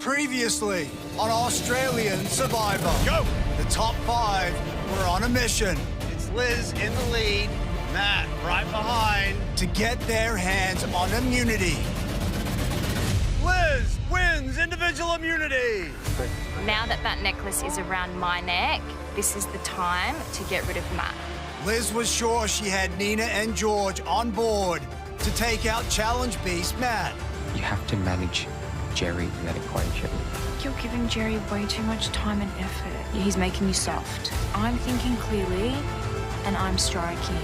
Previously on Australian Survivor. Go! The top 5 were on a mission It's Liz in the lead, Matt right behind. to get their hands on immunity. Liz wins individual immunity. Now that that necklace is around my neck, this is the time to get rid of Matt. Liz was sure she had Nina and George on board to take out challenge beast Matt. You have to manage Jerry in that equation. You're giving Jerry way too much time and effort. He's making you soft. I'm thinking clearly, and I'm striking.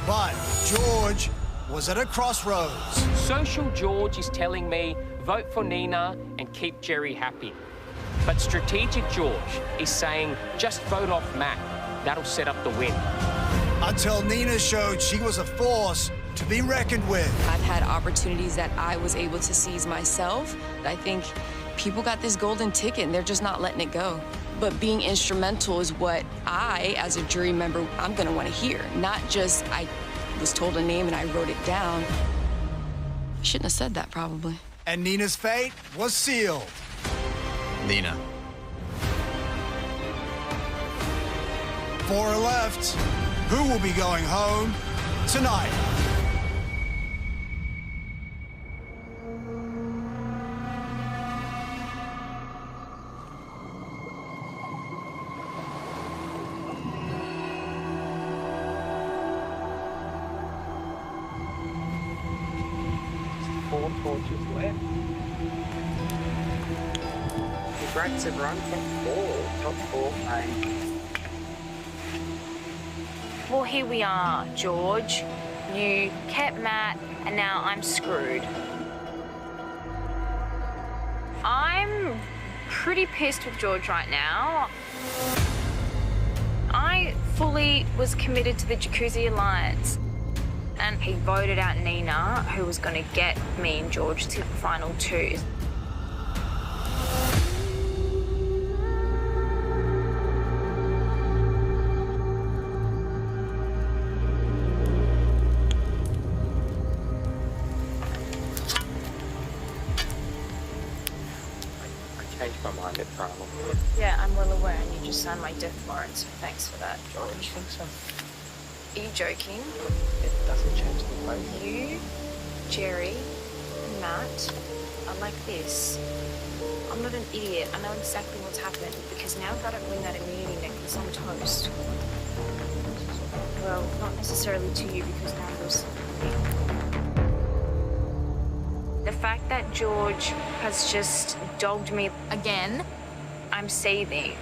But George was at a crossroads. Social George is telling me vote for Nina and keep Jerry happy. But strategic George is saying just vote off Matt. That'll set up the win. Until Nina showed she was a force to be reckoned with. I've had opportunities that I was able to seize myself. I think people got this golden ticket and they're just not letting it go. But being instrumental is what I, as a jury member, I'm gonna wanna hear. Not just I was told a name and I wrote it down. I shouldn't have said that, probably. And Nina's fate was sealed. Nina. 4 are left. Who will be going home tonight? Four torches left. Congrats everyone, top four, mate. Well, here we are, George. You kept Matt, and now I'm screwed. I'm pretty pissed with George right now. I fully was committed to the Jacuzzi Alliance. And he voted out Nina, who was going to get me and George to the final 2. I changed my mind at trial. Yeah, I'm well aware, and you just signed my death warrant, so thanks for that, I don't George. think so. Are you joking? It doesn't change the vote. You, Jerry, and Matt are like this. I'm not an idiot. I know exactly what's happened because now if I don't win that immunity necklace, I'm toast. Well, not necessarily to you because now there's me. The fact that George has just dogged me again, I'm seething.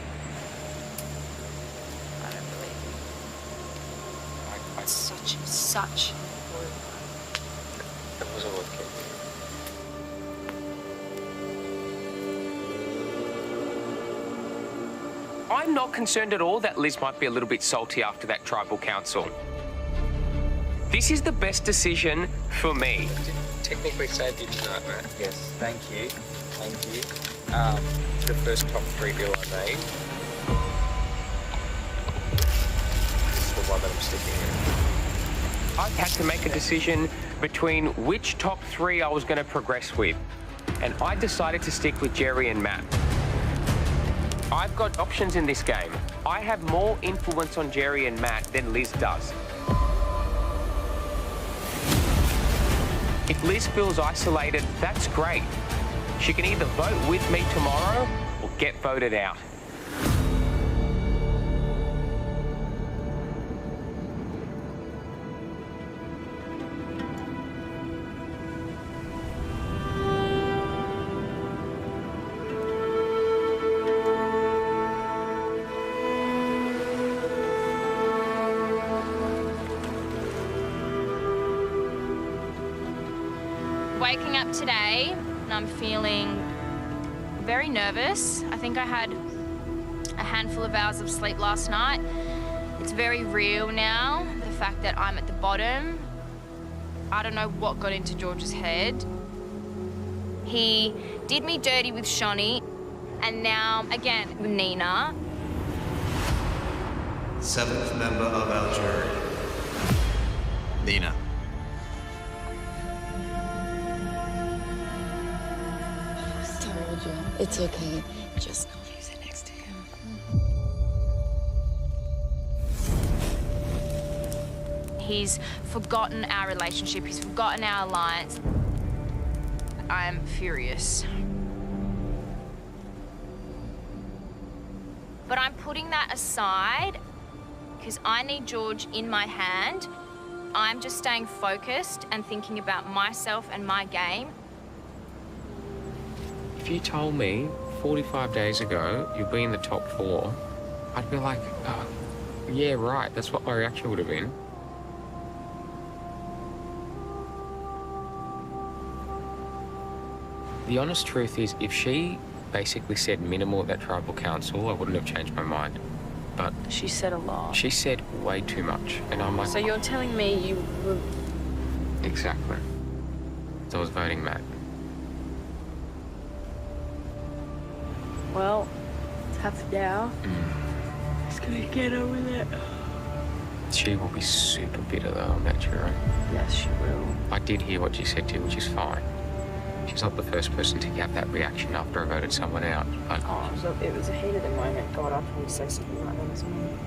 I don't believe you. Such It was all okay. I'm not concerned at all that Liz might be a little bit salty after that tribal council. This is the best decision for me. Technically saved you tonight, Matt. Yes, thank you. Thank you. The first top 3 deal I made. This is the one that I'm sticking in. I had to make a decision between which top 3 I was going to progress with. And I decided to stick with Jerry and Matt. I've got options in this game. I have more influence on Jerry and Matt than Liz does. If Liz feels isolated, that's great. She can either vote with me tomorrow or get voted out. Waking up today, and I'm feeling very nervous. I think I had a handful of hours of sleep last night. It's very real now, the fact that I'm at the bottom. I don't know what got into George's head. He did me dirty with Shani, and now, again, with Nina. 7th member of our jury. Nina. Told you. It's okay. Just know you sit next to him. He's forgotten our relationship. He's forgotten our alliance. I'm furious. But I'm putting that aside because I need George in my hand. I'm just staying focused and thinking about myself and my game. If you told me 45 days ago you'd be in the top 4, I'd be like, oh, yeah, right. That's what my reaction would have been. The honest truth is, if she basically said minimal at that tribal council, I wouldn't have changed my mind. But She said a lot. she said way too much. And I'm like, So you're telling me you were... exactly. So I was voting Matt. Well, tough now. Just gonna get over that. She will be super bitter though on that jury. Yes, she will. I did hear what she said to you, which is fine. She's not the first person to have that reaction after I voted someone out. But Oh, it was a heat of the moment. God, I thought you'd say something like that as well.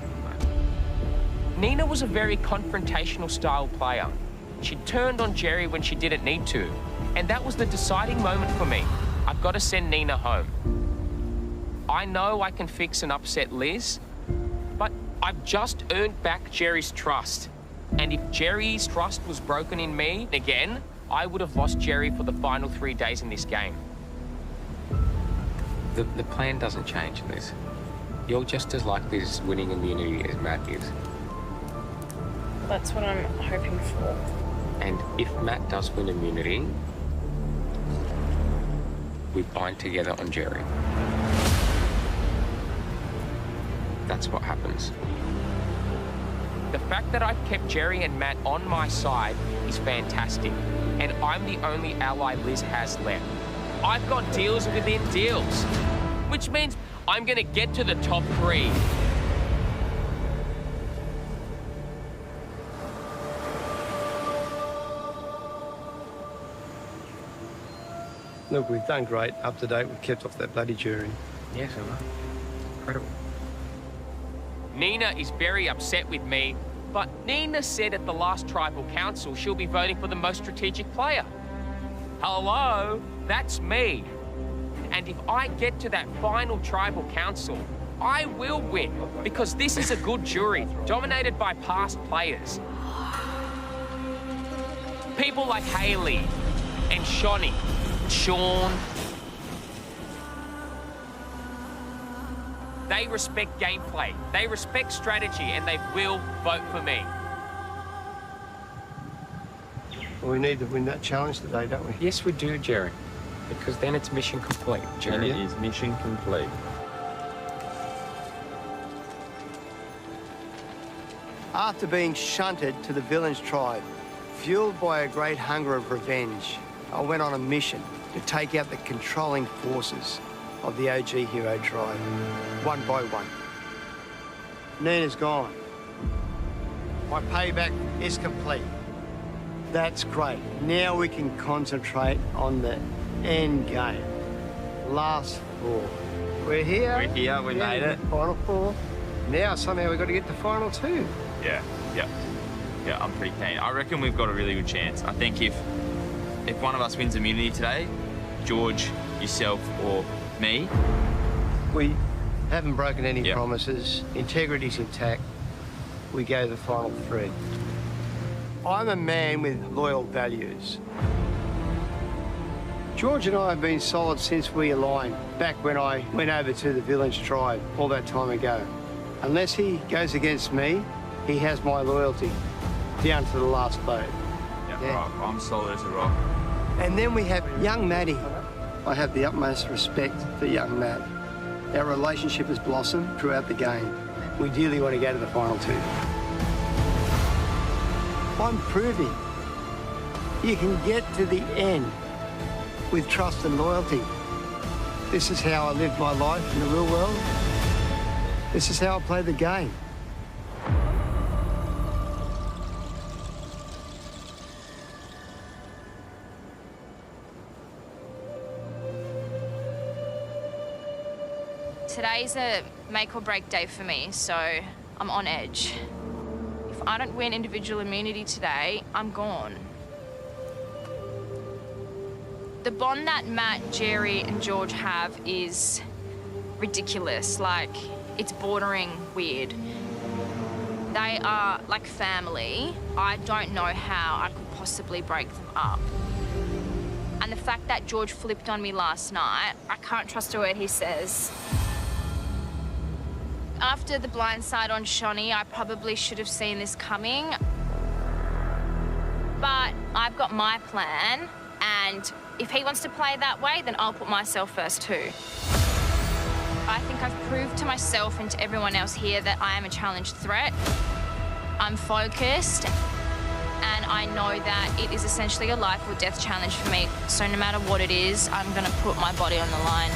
Nina was a very confrontational style player. She turned on Jerry when she didn't need to. And that was the deciding moment for me. I've got to send Nina home. I know I can fix and upset Liz, but I've just earned back Jerry's trust. And if Jerry's trust was broken in me again, I would have lost Jerry for the final 3 days in this game. The plan doesn't change, Liz. You're just as likely as winning immunity as Matt is. That's what I'm hoping for. And if Matt does win immunity, we bind together on Jerry. That's what happens. The fact that I've kept Jerry and Matt on my side is fantastic. And I'm the only ally Liz has left. I've got deals within deals, which means I'm gonna get to the top 3. Look, we've done great. Up to date, we've kept off that bloody jury. Yes, Emma. Incredible. Nina is very upset with me, but Nina said at the last tribal council she'll be voting for the most strategic player. Hello, that's me. And if I get to that final tribal council, I will win, because this is a good jury, dominated by past players. People like Haley and Shonny, Sean. They respect gameplay, they respect strategy, and they will vote for me. Well, we need to win that challenge today, don't we? Yes, we do, Jerry. Because then it's mission complete, Jerry. And it is mission complete. After being shunted to the villain's tribe, fueled by a great hunger of revenge, I went on a mission to take out the controlling forces of the OG hero tribe, one by one. Nina's gone. My payback is complete. That's great. Now we can concentrate on the end game. Last 4. We're here. We're here, we made it. Final 4. Now somehow we've got to get to final 2. Yeah, I'm pretty keen. I reckon we've got a really good chance. I think if one of us wins immunity today, George, yourself, or me. We haven't broken any Yep. promises. Integrity's intact. We go the final 3. I'm a man with loyal values. George and I have been solid since we aligned, back when I went over to the village tribe all that time ago. Unless he goes against me, he has my loyalty, down to the last vote. Yeah, rock. I'm solid as a rock. And then we have young Maddie. I have the utmost respect for young Matt. Our relationship has blossomed throughout the game. We dearly want to go to the final 2. I'm proving you can get to the end with trust and loyalty. This is how I live my life in the real world. This is how I play the game. Today's a make or break day for me, so I'm on edge. If I don't win individual immunity today, I'm gone. The bond that Matt, Jerry, and George have is ridiculous. Like, it's bordering weird. They are like family. I don't know how I could possibly break them up. And the fact that George flipped on me last night, I can't trust a word he says. After the blindside on Shawnee, I probably should have seen this coming. But I've got my plan, and if he wants to play that way, then I'll put myself first too. I think I've proved to myself and to everyone else here that I am a challenge threat. I'm focused, and I know that it is essentially a life or death challenge for me. So no matter what it is, I'm gonna put my body on the line.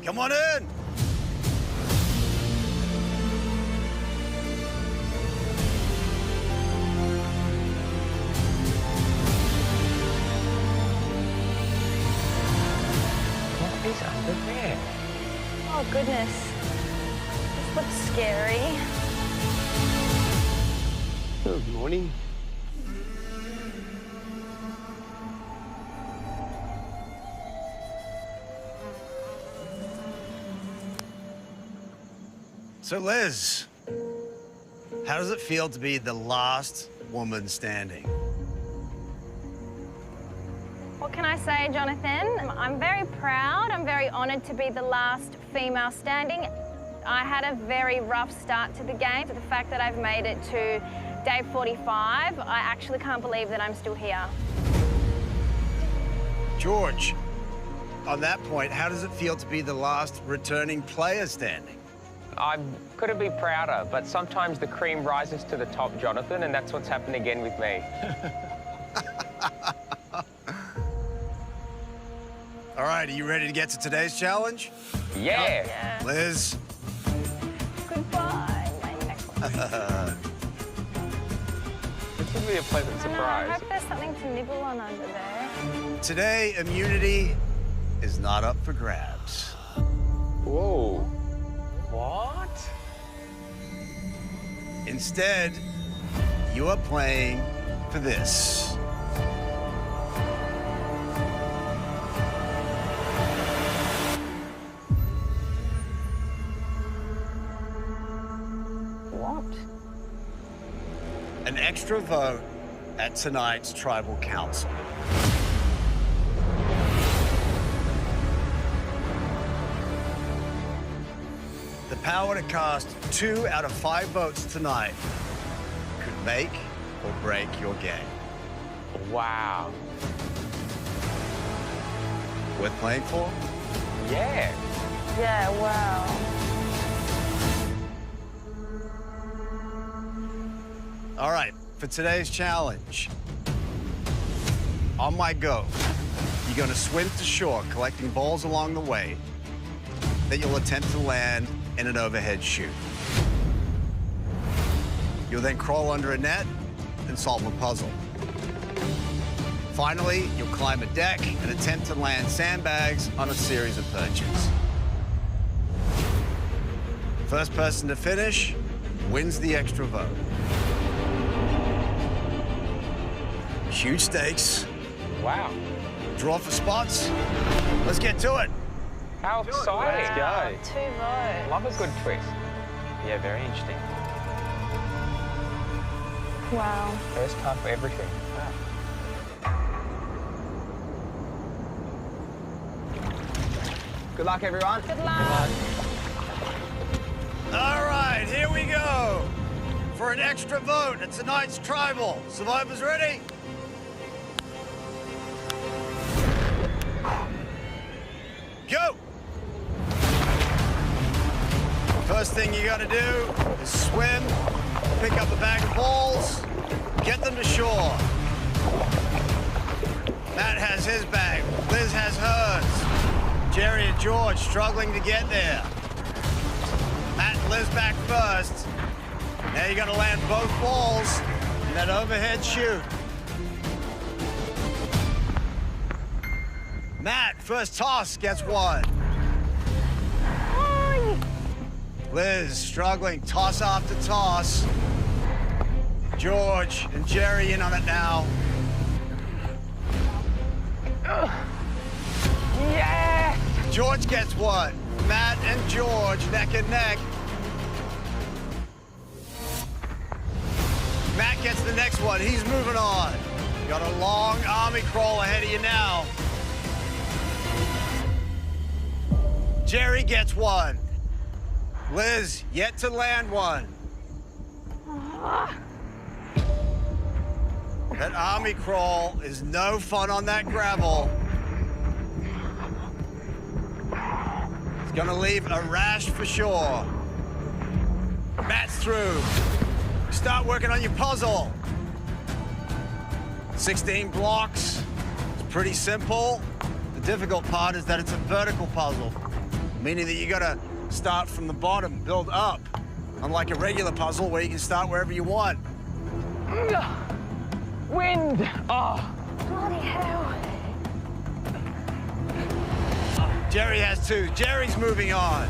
Come on in. What is under there? Oh, goodness. This looks scary. Good morning. So, Liz, how does it feel to be the last woman standing? What can I say, Jonathan? I'm very proud. I'm very honoured to be the last female standing. I had a very rough start to the game. The fact that I've made it to day 45, I actually can't believe that I'm still here. George, on that point, how does it feel to be the last returning player standing? I couldn't be prouder, but sometimes the cream rises to the top, Jonathan, and that's what's happened again with me. All right, are you ready to get to today's challenge? Yeah. Liz? Goodbye, my necklace. This will be a pleasant I surprise. hope there's something to nibble on under there. Today, immunity is not up for grabs. Whoa. What? Instead, you are playing for this. What? An extra vote at tonight's tribal council. The power to cast 2 out of 5 votes tonight could make or break your game. Wow. Worth playing for? Yeah. Yeah, wow. All right, for today's challenge, on my go, you're gonna swim to shore, collecting balls along the way that you'll attempt to land in an overhead chute. You'll then crawl under a net and solve a puzzle. Finally, you'll climb a deck and attempt to land sandbags on a series of perches. First person to finish wins the extra vote. Huge stakes. Wow. Draw for spots. Let's get to it. How exciting. Let's go. 2 votes. Love a good twist. Yeah, very interesting. Wow. First time for everything. Good luck, everyone. Good luck. All right, here we go. For an extra vote at tonight's tribal. Survivors ready? First thing you gotta do is swim, pick up a bag of balls, get them to shore. Matt has his bag, Liz has hers. Jerry and George struggling to get there. Matt and Liz back first. Now you gotta land both balls in that overhead chute. Matt, first toss, gets one. Liz struggling, toss after toss. George and Jerry in on it now. Yeah! George gets one. Matt and George neck and neck. Matt gets the next one. He's moving on. Got a long army crawl ahead of you now. Jerry gets one. Liz, yet to land one. That army crawl is no fun on that gravel. It's gonna leave a rash for sure. Matt's through. Start working on your puzzle. 16 blocks. It's pretty simple. The difficult part is that it's a vertical puzzle, meaning that you gotta start from the bottom, build up. Unlike a regular puzzle where you can start wherever you want. Wind! Oh. Bloody hell. Jerry has two. Jerry's moving on.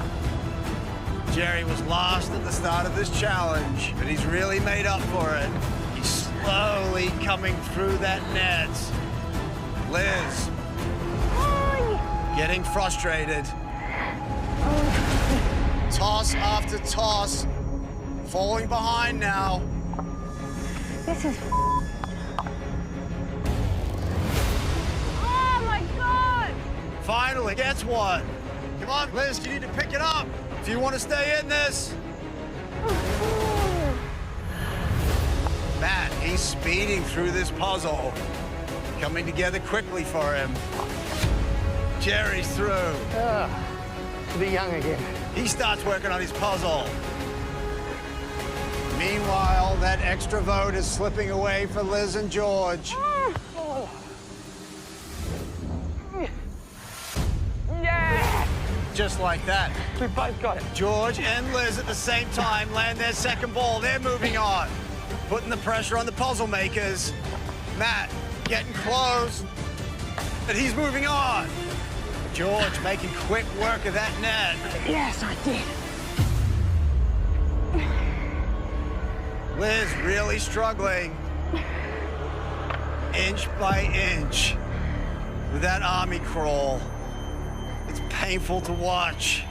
Jerry was lost at the start of this challenge, but he's really made up for it. He's slowly coming through that net. Liz. Getting frustrated. Toss after toss. Falling behind now. This is... Oh my God! Finally gets one. Come on, Liz, you need to pick it up if you want to stay in this. Matt, he's speeding through this puzzle. Coming together quickly for him. Jerry's through. To be young again. He starts working on his puzzle. Meanwhile, that extra vote is slipping away for Liz and George. Yeah! Just like that. We both got it. George and Liz at the same time land their second ball. They're moving on. Putting the pressure on the puzzle makers. Matt getting close. But he's moving on. George making quick work of that net. Yes, I did. Liz really struggling. Inch by inch with that army crawl. It's painful to watch.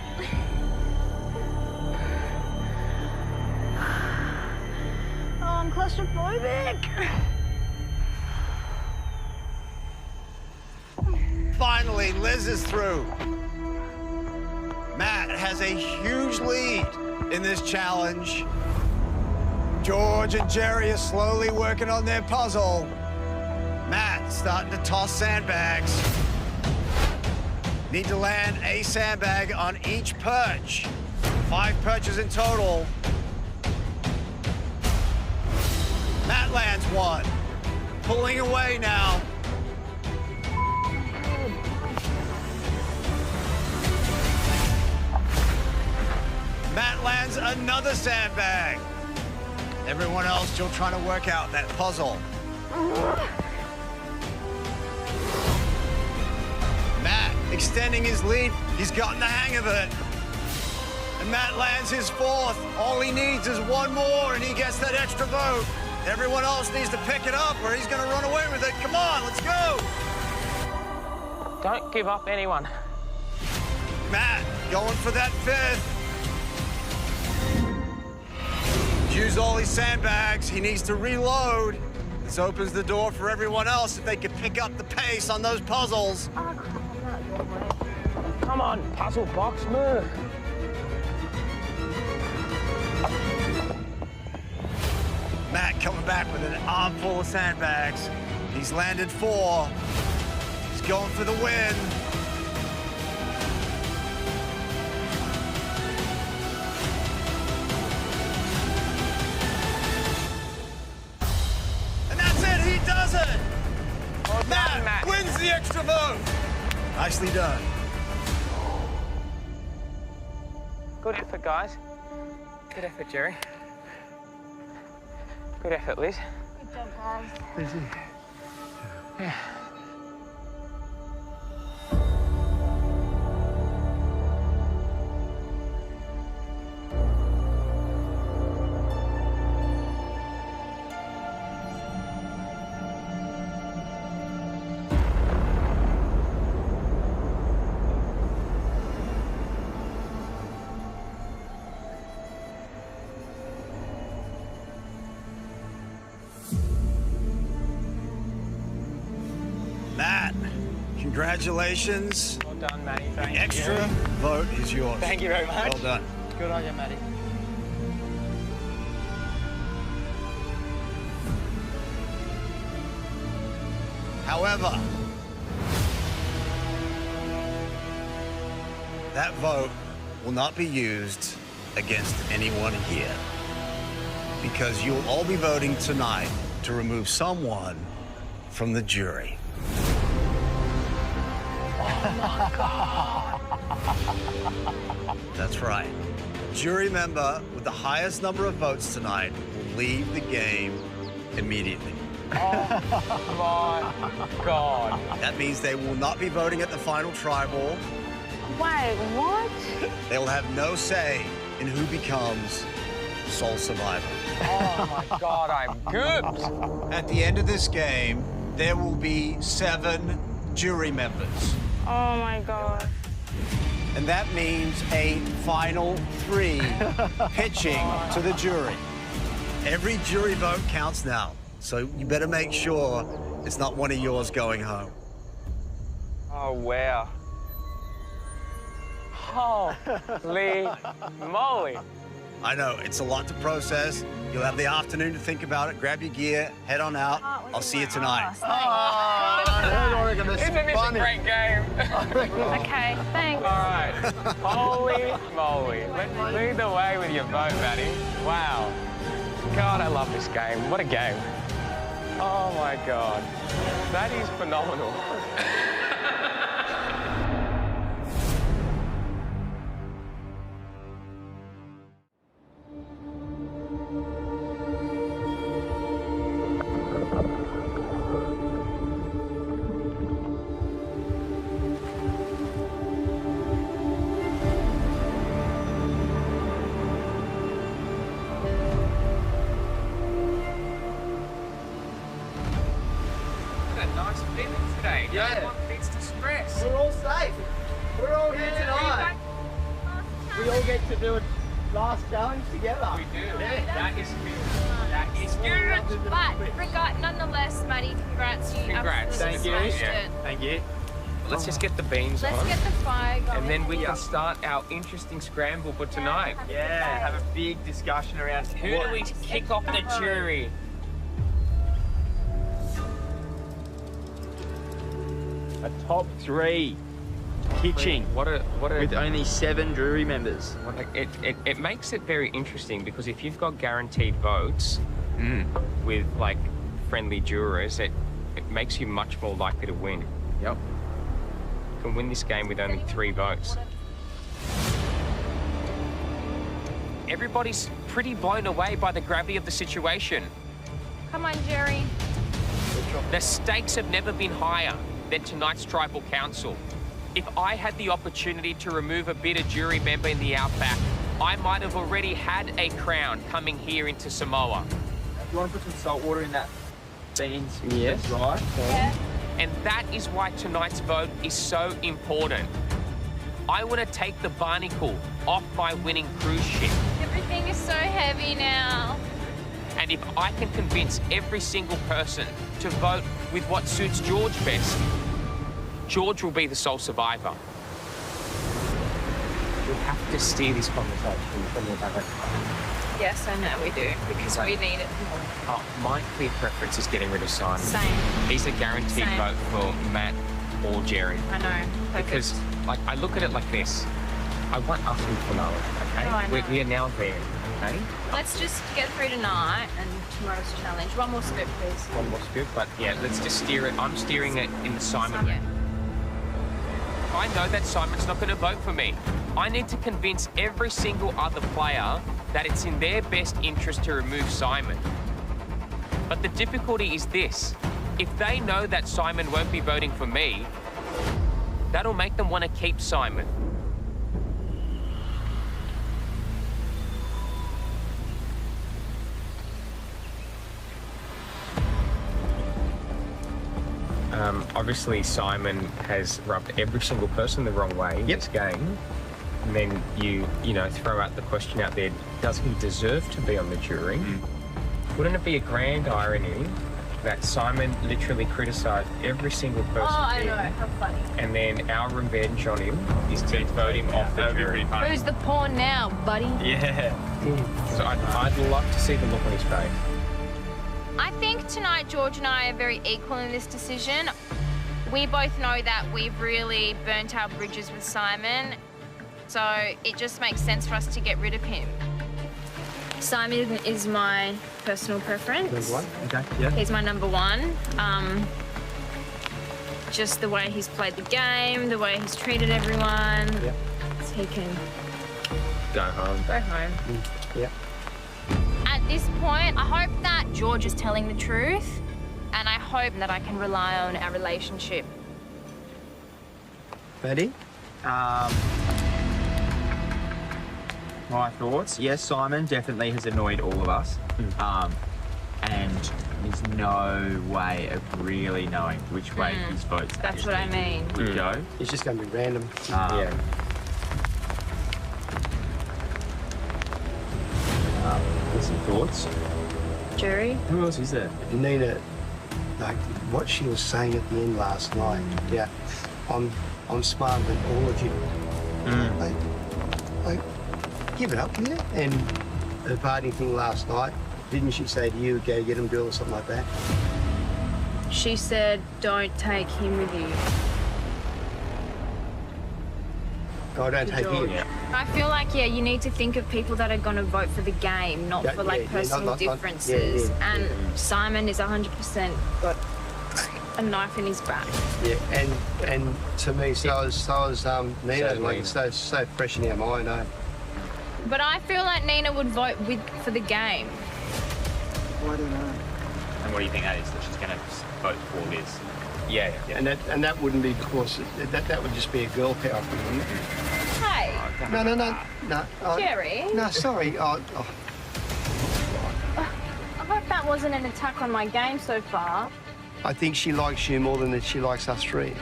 Oh, I'm claustrophobic. Finally, Liz is through. Matt has a huge lead in this challenge. George and Jerry are slowly working on their puzzle. Matt starting to toss sandbags. Need to land a sandbag on each perch. 5 perches in total. Matt lands one. Pulling away now. Matt lands another sandbag. Everyone else still trying to work out that puzzle. Matt extending his lead. He's gotten the hang of it. And Matt lands his 4th. All he needs is one more and he gets that extra vote. Everyone else needs to pick it up or he's gonna run away with it. Come on, let's go. Don't give up anyone. Matt going for that 5th. Use all his sandbags. He needs to reload. This opens the door for everyone else if they could pick up the pace on those puzzles. Come on, puzzle box, move. Matt coming back with an armful of sandbags. He's landed 4. He's going for the win. the extra vote. Nicely done. Good effort, guys. Good effort, Jerry. Good effort, Liz. Good job, guys. Yeah. Matt, congratulations. Well done, Matty. The Thank extra you. vote is yours. Thank you very much. Well done. Good on you, Matty. However, that vote will not be used against anyone here, because you'll all be voting tonight to remove someone from the jury. Oh my God. That's right. Jury member with the highest number of votes tonight will leave the game immediately. Oh my God. That means they will not be voting at the final tribal. Wait, what? They will have no say in who becomes sole survivor. Oh my God, I'm good. At the end of this game, there will be 7 jury members. Oh my God. And that means a final 3 pitching to the jury. Every jury vote counts now, so you better make sure it's not one of yours going home. Oh, wow. Holy moly. I know, it's a lot to process. You'll have the afternoon to think about it. Grab your gear, head on out. I'll see you tonight. Isn't this a great game? Okay, thanks. All right. Holy moly. Let's lead the way with your vote, Matty. Wow. God, I love this game. What a game. Oh, my God. That is phenomenal. Nice feeling today. Yeah. No one needs to stress. We're all safe. We're all here tonight. We all get to do a last challenge together. We do. Yeah. That is good. That is good. But nonetheless, Matty, congrats. You Congrats. absolutely Thank you. smashed Yeah. it. Thank you. Let's just get the beans Let's on. get the fire going. And then we can start our interesting scramble for tonight. Yeah, have a big discussion around Who do we kick off the jury? a top 3 pitching What a with only 7 jury members. it makes it very interesting, because if you've got guaranteed votes with like friendly jurors, it makes you much more likely to win. Yep. You can win this game with only 3 votes. Everybody's pretty blown away by the gravity of the situation. Come on, Jerry. The stakes have never been higher than tonight's tribal council. If I had the opportunity to remove a bitter jury member in the outback, I might have already had a crown coming here into Samoa. You want to put some salt water in that beans? Yes. Right. Yeah. And that is why tonight's vote is so important. I want to take the barnacle off my winning cruise ship. Everything is so heavy now. And if I can convince every single person to vote with what suits George best, George will be the sole survivor. We have to steer this conversation from the back. Yes, I know we do, because we need it. Oh, my clear preference is getting rid of Simon. Same. He's a guaranteed Same. vote for Matt or Jerry. I know. Perfect. Because, like, I look at it like this. I want us to know, okay? Oh, I know. We are now there, okay? Let's just get through tonight and tomorrow's challenge. One more scoop, please. One more scoop, but yeah, let's just steer it. I'm steering it in the Simon. Yeah. I know that Simon's not going to vote for me. I need to convince every single other player that it's in their best interest to remove Simon. But the difficulty is this. If they know that Simon won't be voting for me, that'll make them want to keep Simon. Obviously, Simon has rubbed every single person the wrong way in this game. And then you throw out the question out there, does he deserve to be on the jury? Wouldn't it be a grand irony that Simon literally criticised every single person? Oh, I know. How funny. And then our revenge on him is to vote him off the jury. Who's the pawn now, buddy? Yeah. So I'd love to see the look on his face. I think tonight George and I are very equal in this decision. We both know that we've really burnt our bridges with Simon, so it just makes sense for us to get rid of him. Simon is my personal preference. Number one? Okay, yeah. He's my number one. Just the way he's played the game, the way he's treated everyone. Yep. So he can Go home. go home. Yep. At this point, I hope that George is telling the truth, and I hope that I can rely on our relationship. Betty? My thoughts? Yes, Simon definitely has annoyed all of us. And there's no way of really knowing which way his votes That's what I mean. would go. It's just going to be random. Yeah. What's some thoughts? Jury? Who else is there? Nina, like what she was saying at the end last night. Yeah, I'm smarter than all of you. Like, give it up, yeah. And the party thing last night, didn't she say to you, go get him, girl, or something like that? She said, don't take him with you. Oh, don't take him. Yeah. I feel like, yeah, you need to think of people that are going to vote for the game, not Yeah, for, like, yeah, personal not- differences. yeah. And Simon is 100% But a knife in his back. yeah, and to me, so is Nina. So Like Nina. it's so fresh in our mind, eh? But I feel like Nina would vote for the game. I don't know. And what do you think that is? That she's going to vote for this? Yeah. And that wouldn't be because that would just be a girl power thing, wouldn't it? Hey, No. Jerry. No, sorry. I hope that wasn't an attack on my game so far. I think she likes you more than that she likes us three.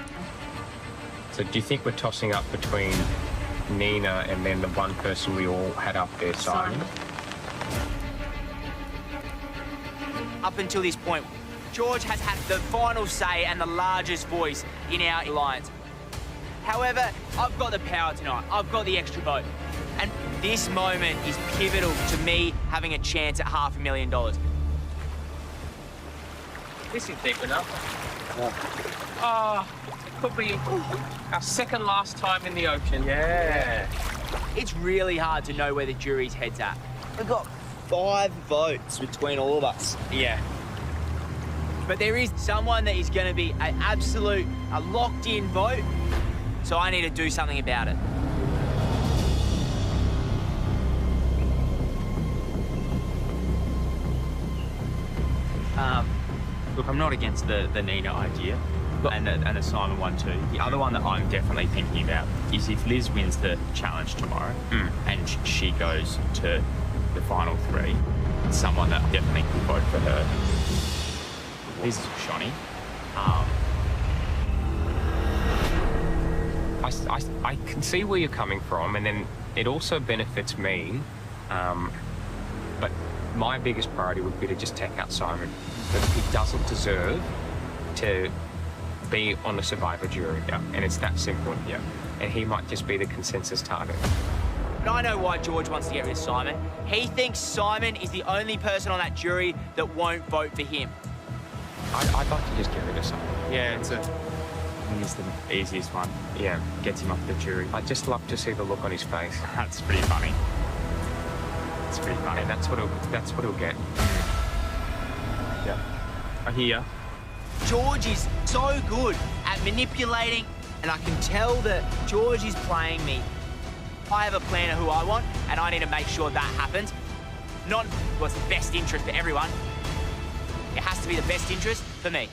So do you think we're tossing up between Nina and then the one person we all had up there, Simon? Up until this point, George has had the final say and the largest voice in our alliance. However, I've got the power tonight. I've got the extra vote. And this moment is pivotal to me having a chance at $500,000. This is deep enough. Could be our second last time in the ocean. Yeah. It's really hard to know where the jury's head's at. We've got 5 votes between all of us. Yeah. But there is someone that is going to be an absolute, a locked-in vote. So I need to do something about it. Look, I'm not against the Nina idea and the Simon one too. The other one that I'm definitely thinking about is if Liz wins the challenge tomorrow and she goes to the final 3, someone that definitely could vote for her. Liz is Shonny. I can see where you're coming from, and then it also benefits me. But my biggest priority would be to just take out Simon. But he doesn't deserve to be on the survivor jury. Yeah. And it's that simple. Yeah. And he might just be the consensus target. But I know why George wants to get rid of Simon. He thinks Simon is the only person on that jury that won't vote for him. I'd like to just get rid of Simon. Yeah, it's a think is the easiest one. Yeah. Gets him off the jury. I'd just love to see the look on his face. That's pretty funny. It's pretty funny. And that's what he'll get. Yeah. I hear ya. George is so good at manipulating, and I can tell that George is playing me. I have a plan of who I want, and I need to make sure that happens. Not what's the best interest for everyone. It has to be the best interest for me.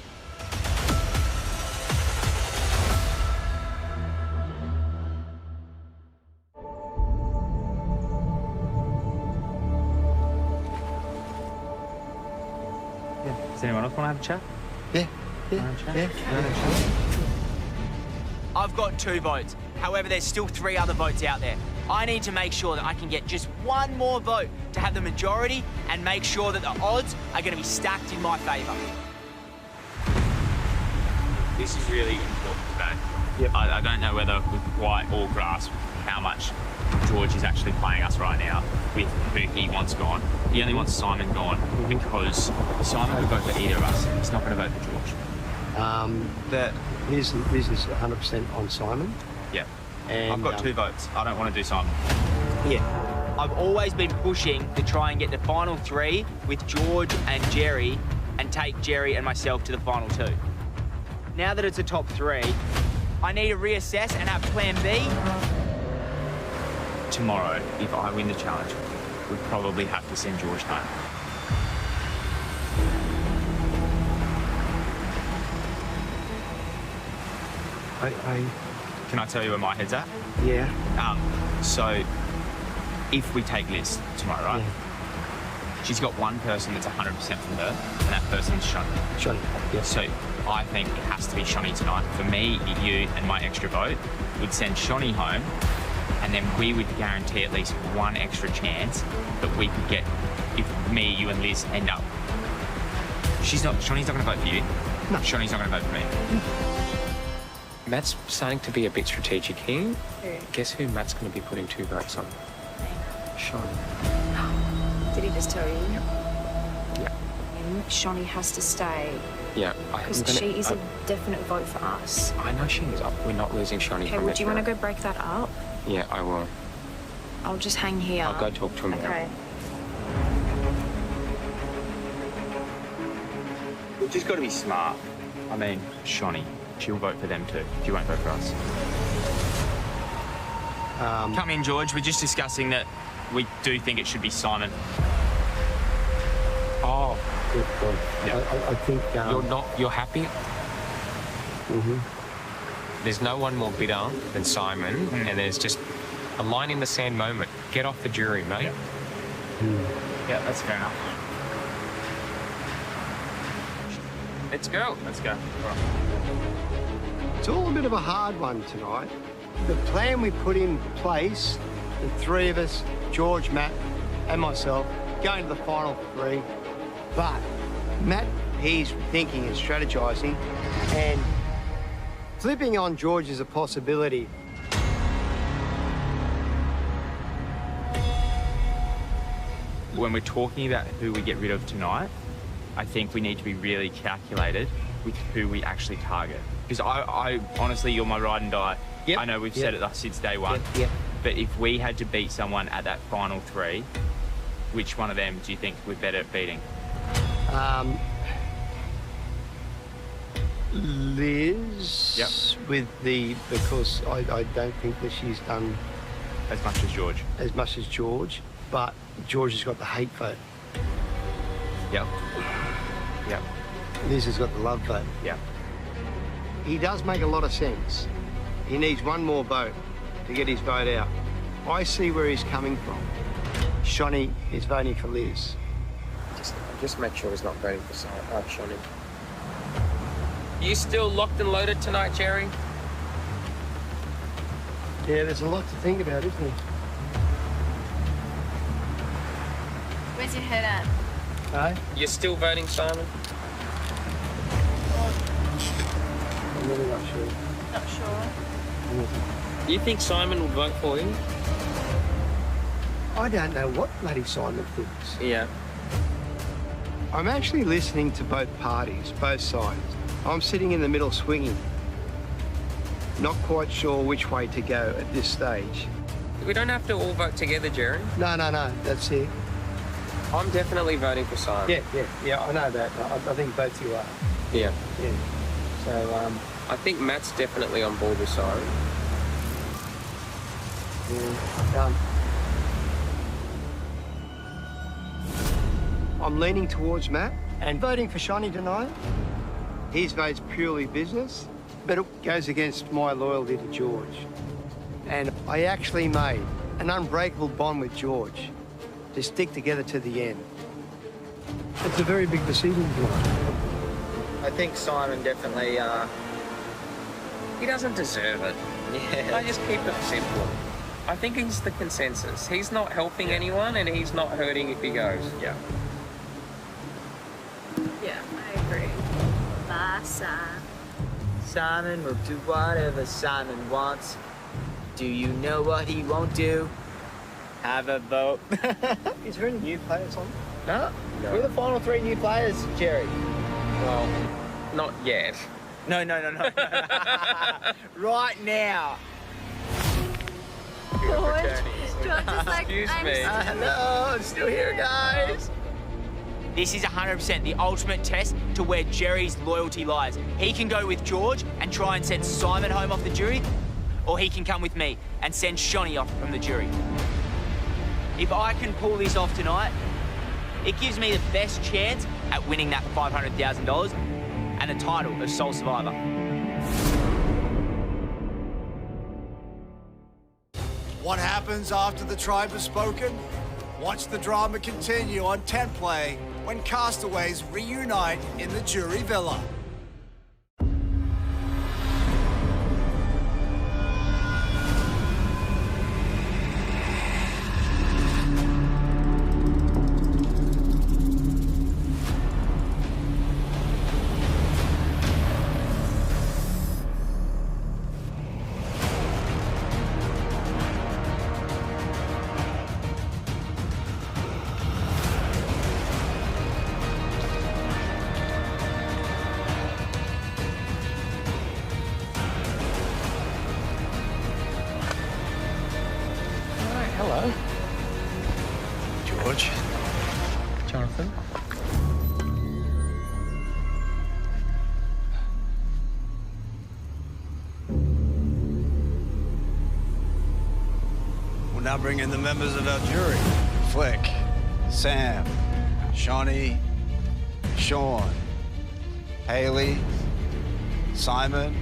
Does anyone else want to have a chat? Yeah. I've got 2 votes. However, there's still 3 other votes out there. I need to make sure that I can get just 1 more vote to have the majority and make sure that the odds are going to be stacked in my favour. This is really important today. Yep. I don't know whether we quite all grasp how much George is actually playing us right now with who he wants gone. He only wants Simon gone because Simon could vote for either of us. He's not going to vote for George. Liz is 100% on Simon. Yeah. And I've got 2 votes. I don't want to do Simon. Yeah. I've always been pushing to try and get the final 3 with George and Jerry and take Jerry and myself to the final 2. Now that it's a top 3, I need to reassess and have plan B. Tomorrow, if I win the challenge, we'd probably have to send George home. Can I tell you where my head's at? Yeah. So, if we take Liz tomorrow, right? Yeah. She's got one person that's 100% from her, and that person's Shani. Shani, yeah. So, I think it has to be Shani tonight. For me, you, and my extra vote would send Shani home, and then we would guarantee at least 1 extra chance that we could get if me, you, and Liz end up. Shani's not going to vote for you. No. Shani's not going to vote for me. Matt's starting to be a bit strategic here. Guess who Matt's going to be putting 2 votes on? Shani. Did he just tell you? Yeah. Shani has to stay. Yeah. Because she is a definite vote for us. I know she is. We're not losing Shani okay, from would you want to go break that up? Yeah, I will. I'll just hang here. I'll go talk to him now. Okay. We've just got to be smart. I mean, Shani, she'll vote for them too. She won't vote for us. Come in, George. We're just discussing that we do think it should be Simon. Oh, good. Yeah. I think... You're happy? Mm-hmm. There's no one more bitter than Simon, and there's just a line in the sand moment. Get off the jury, mate. Yeah, yeah, that's fair enough. Let's go. Let's go. All right. It's all a bit of a hard one tonight. The plan we put in place, the 3 of us, George, Matt, and myself, going to the final 3. But Matt, he's thinking and strategizing, and flipping on George is a possibility. When we're talking about who we get rid of tonight, I think we need to be really calculated with who we actually target. Because I honestly, you're my ride and die. Yep. I know we've said it since day 1. Yep. But if we had to beat someone at that final 3, which one of them do you think we're better at beating? Liz. Yep. Because I don't think that she's done as much as George. But George has got the hate vote. Yep. Yep. Liz has got the love vote. Yep. He does make a lot of sense. He needs 1 more vote to get his vote out. I see where he's coming from. Shani is voting for Liz. Just make sure he's not voting for Shani. You still locked and loaded tonight, Jerry? Yeah, there's a lot to think about, isn't there? Where's your head at? Hey? You're still voting Simon? I'm really not sure. Not sure. You think Simon will vote for you? I don't know what bloody Simon thinks. Yeah. I'm actually listening to both parties, both sides. I'm sitting in the middle swinging. Not quite sure which way to go at this stage. We don't have to all vote together, Jerry. No, that's it. I'm definitely voting for Simon. Yeah, I know that. I think both you are. Yeah. Yeah. So, I think Matt's definitely on board with Simon. Yeah, done. I'm leaning towards Matt and voting for Shani tonight. His vote's purely business, but it goes against my loyalty to George. And I actually made an unbreakable bond with George to stick together to the end. It's a very big decision tonight. I think Simon definitely, He doesn't deserve it. yeah. I just keep it simple. I think he's the consensus. He's not helping anyone and he's not hurting if he goes. Yeah. Yeah, I agree. Bye, Sam. Simon will do whatever Simon wants. Do you know what he won't do? Have a vote. Is there any new players on? No. We're the final 3 new players, Jerry. Well, not yet. No. Right now. George just like, Excuse I'm me. Hello, I'm still here, guys. This is 100% the ultimate test to where Jerry's loyalty lies. He can go with George and try and send Simon home off the jury, or he can come with me and send Shani off from the jury. If I can pull this off tonight, it gives me the best chance at winning that $500,000 and the title of Sole Survivor. What happens after the tribe has spoken? Watch the drama continue on 10 Play when castaways reunite in the jury villa. Hello. George. Jonathan. We'll now bring in the members of our jury. Flick, Sam, Shani, Sean, Haley, Simon,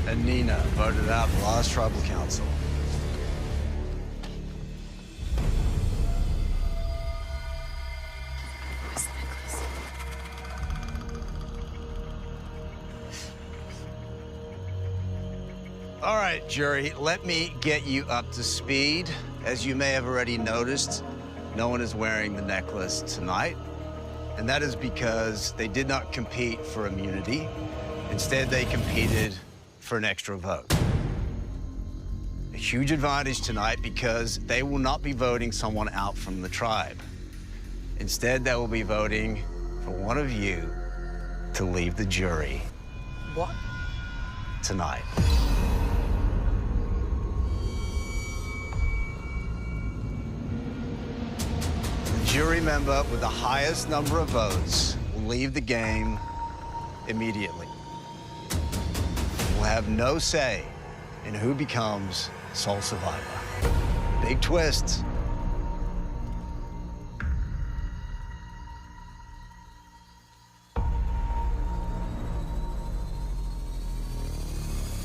and Nina voted out the last tribal council. All right, jury, let me get you up to speed. As you may have already noticed, no one is wearing the necklace tonight. And that is because they did not compete for immunity. Instead, they competed for an extra vote. A huge advantage tonight because they will not be voting someone out from the tribe. Instead, they will be voting for one of you to leave the jury. What? Tonight. Jury member with the highest number of votes will leave the game immediately. Will have no say in who becomes sole survivor. Big twist.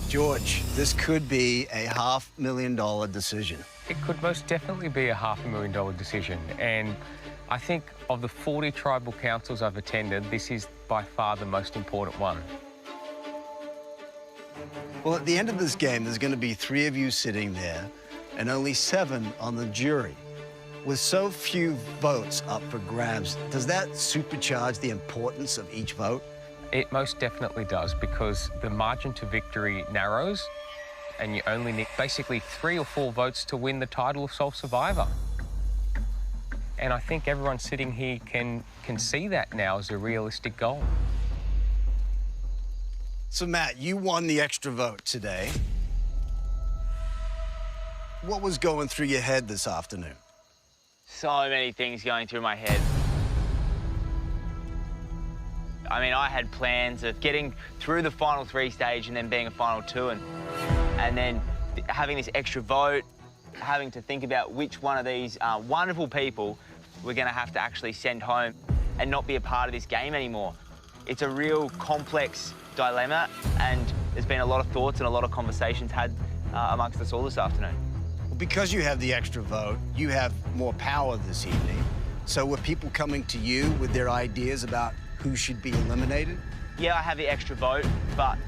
George, this could be a $500,000 decision. It could most definitely be a $500,000 decision, and I think of the 40 tribal councils I've attended, this is by far the most important one. Well, at the end of this game, there's going to be 3 of you sitting there and only 7 on the jury. With so few votes up for grabs, does that supercharge the importance of each vote? It most definitely does, because the margin to victory narrows, and you only need basically 3 or 4 votes to win the title of Sole Survivor. And I think everyone sitting here can see that now as a realistic goal. So, Matt, you won the extra vote today. What was going through your head this afternoon? So many things going through my head. I mean, I had plans of getting through the final 3 stage and then being a final 2 and then having this extra vote, having to think about which one of these wonderful people we're going to have to actually send home and not be a part of this game anymore. It's a real complex dilemma, and there's been a lot of thoughts and a lot of conversations had amongst us all this afternoon. Well, because you have the extra vote, you have more power this evening. So were people coming to you with their ideas about who should be eliminated? Yeah, I have the extra vote, but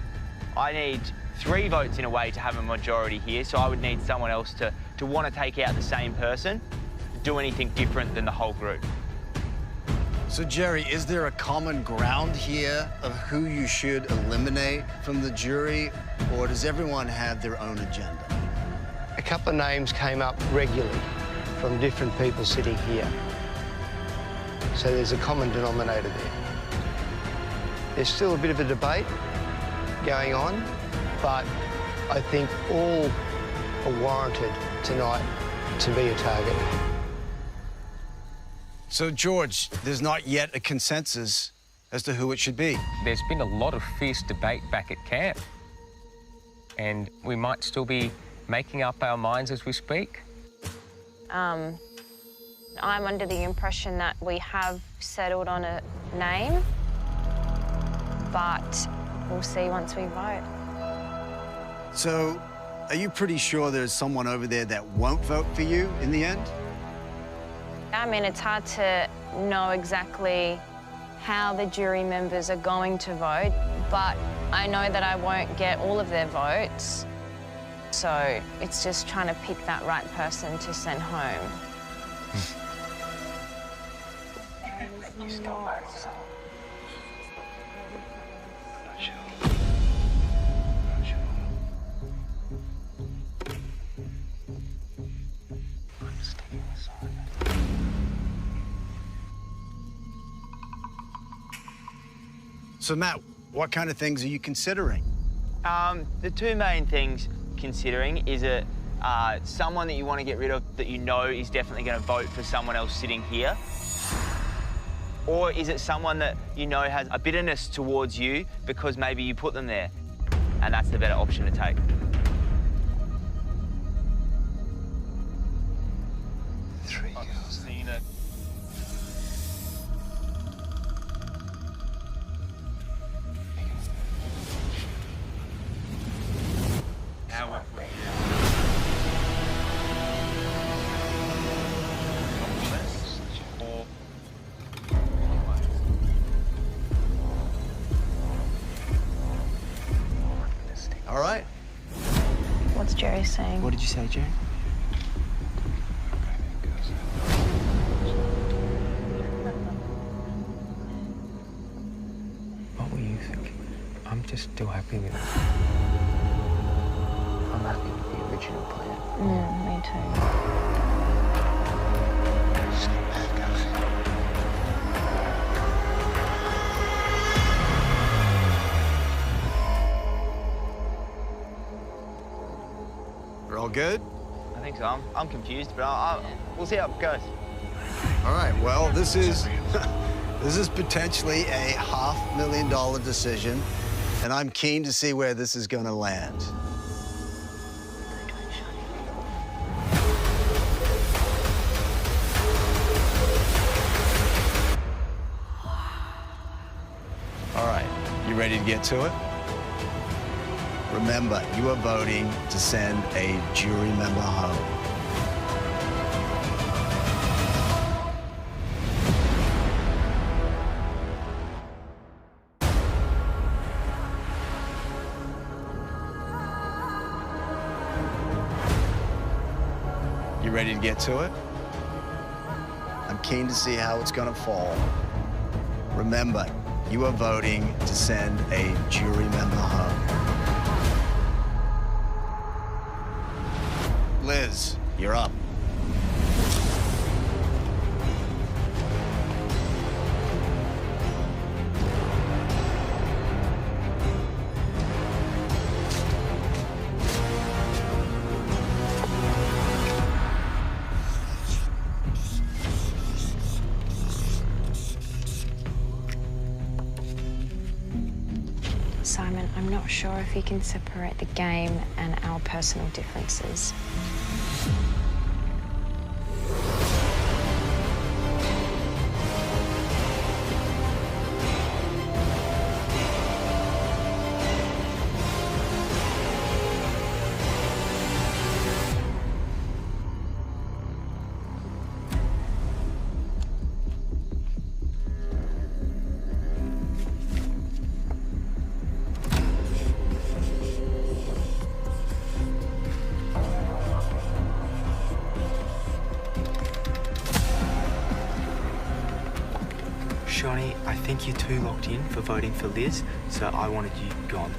I need 3 votes in a way to have a majority here, so I would need someone else to want to take out the same person, do anything different than the whole group. So, Jerry, is there a common ground here of who you should eliminate from the jury, or does everyone have their own agenda? A couple of names came up regularly from different people sitting here. So there's a common denominator there. There's still a bit of a debate going on, but I think all are warranted tonight to be a target. So, George, there's not yet a consensus as to who it should be. There's been a lot of fierce debate back at camp, and we might still be making up our minds as we speak. I'm under the impression that we have settled on a name, but we'll see once we vote. So, are you pretty sure there's someone over there that won't vote for you in the end? I mean, it's hard to know exactly how the jury members are going to vote, but I know that I won't get all of their votes. So it's just trying to pick that right person to send home. So, Matt, what kind of things are you considering? The 2 main things considering is someone that you want to get rid of that you know is definitely going to vote for someone else sitting here? Or is it someone that you know has a bitterness towards you because maybe you put them there and that's the better option to take? All right. What's Jerry saying? What did you say, Jerry? What were you thinking? I'm just still happy with it. I'm happy with the original plan. Me too. We're all good? I think so. I'm confused, but we'll see how it goes. All right, well, this is this is potentially a $500,000 decision, and I'm keen to see where this is going to land. All right, you ready to get to it? Remember, you are voting to send a jury member home. You ready to get to it? I'm keen to see how it's going to fall. Remember, you are voting to send a jury member home. Liz, you're up. not sure if he can separate the game and our personal differences. Johnny, I think you're too locked in for voting for Liz, so I wanted you gone.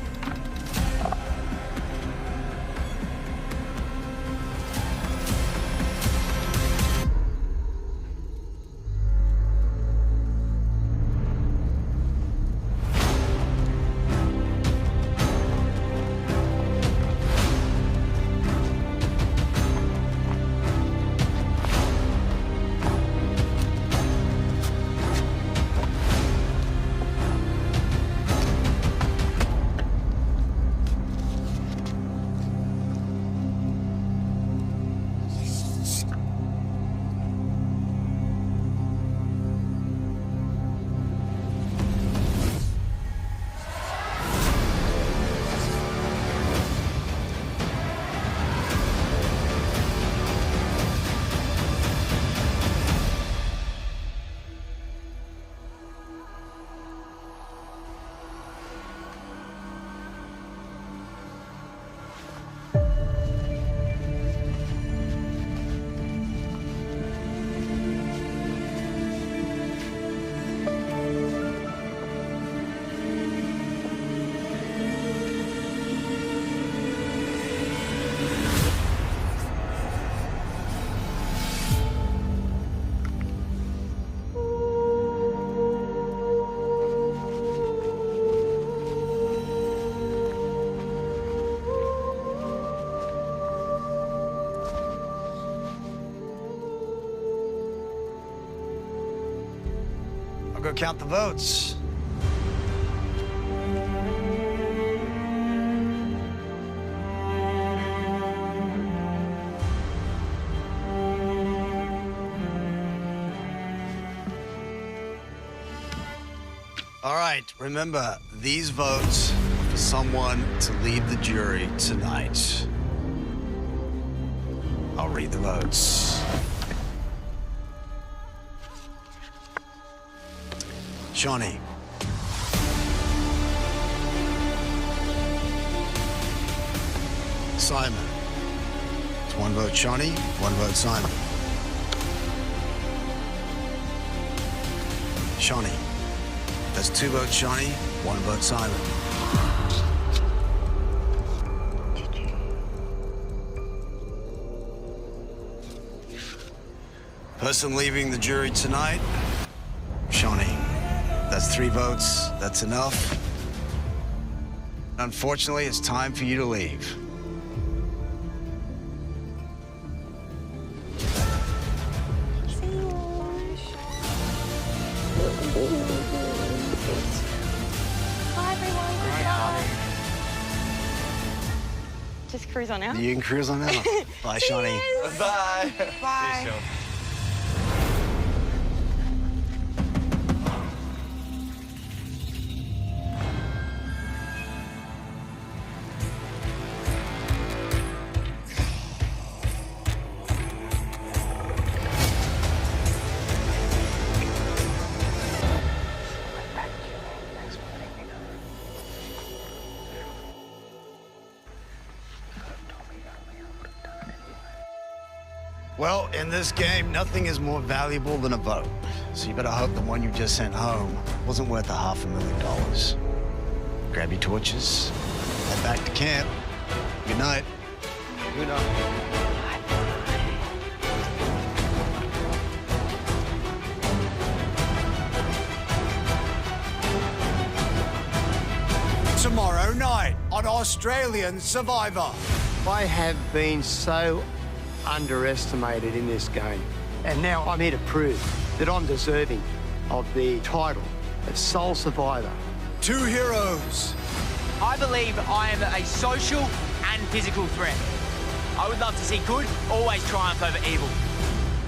I'll go count the votes. All right, remember, these votes are for someone to leave the jury tonight. I'll read the votes. Shawnee. Simon. It's one vote Shawnee, one vote Simon. Shawnee. That's two votes Shawnee, one vote Simon. Person leaving the jury tonight, Shawnee. That's three votes. That's enough. Unfortunately, it's time for you to leave. Bye, everyone. Good luck. Just cruise on out. You can cruise on out. Bye, Shawnee. Bye. Bye. Well, in this game, nothing is more valuable than a vote. So you better hope the one you just sent home wasn't worth $500,000. Grab your torches, head back to camp. Good night. Good night. Tomorrow night on Australian Survivor. I have been so underestimated in this game, and now I'm here to prove that I'm deserving of the title of sole survivor. Two heroes I believe I am a social and physical threat. I would love to see good always triumph over evil.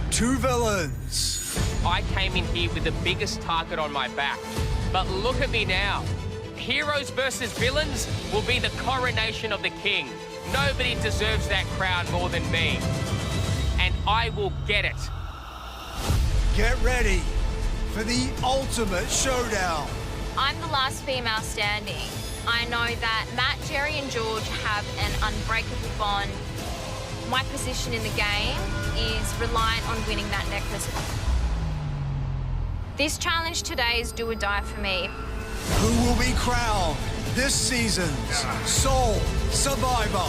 Two villains. I came in here with the biggest target on my back. But look at me now. Heroes versus villains will be the coronation of the king. Nobody deserves that crown more than me. And I will get it. Get ready for the ultimate showdown. I'm the last female standing. I know that Matt, Jerry and George have an unbreakable bond. My position in the game is reliant on winning that necklace. This challenge today is do or die for me. Who will be crowned this season's sole survivor?